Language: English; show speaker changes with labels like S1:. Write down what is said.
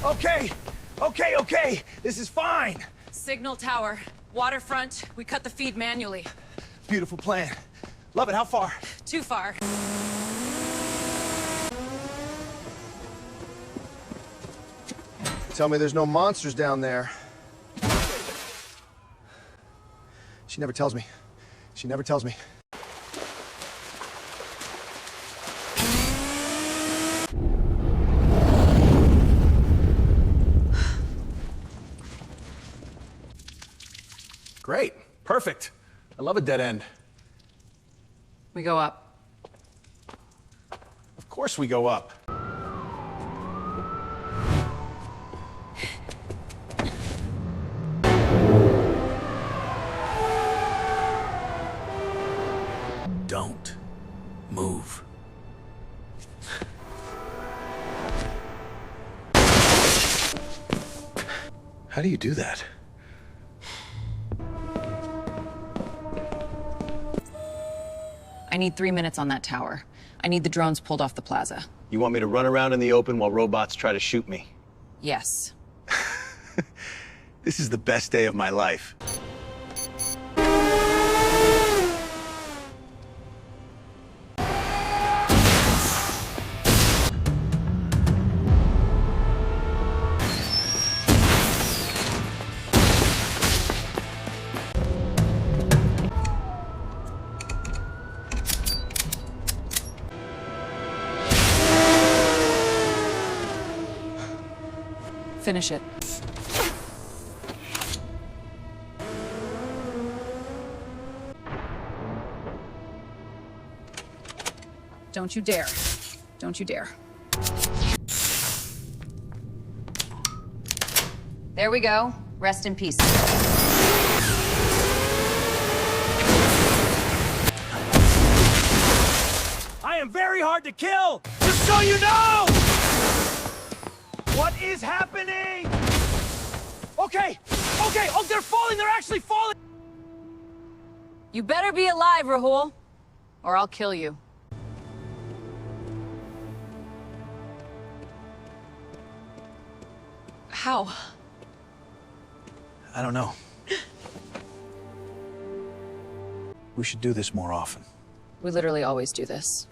S1: Okay, okay. This is fine.
S2: Signal tower. Waterfront. We cut the feed manually.
S1: Beautiful plan. Love it. How far?
S2: Too far.
S1: Tell me there's no monsters down there. She never tells me. She never tells me. Great. Perfect. I love a dead end.
S2: We go up.
S1: Of course we go up. Don't move. How do you do that?
S2: I need 3 minutes on that tower. I need the drones pulled off the plaza.
S3: You want me to run around in the open while robots try to shoot me?
S2: Yes.
S3: This is the best day of my life.
S2: Finish it. Don't you dare. Don't you dare. There we go. Rest in peace.
S1: I am very hard to kill, just so you know! What is happening? Okay. Oh, they're falling. They're actually falling.
S2: You better be alive, Rahul, or I'll kill you. How?
S3: I don't know. We should do this more often.
S2: We literally always do this.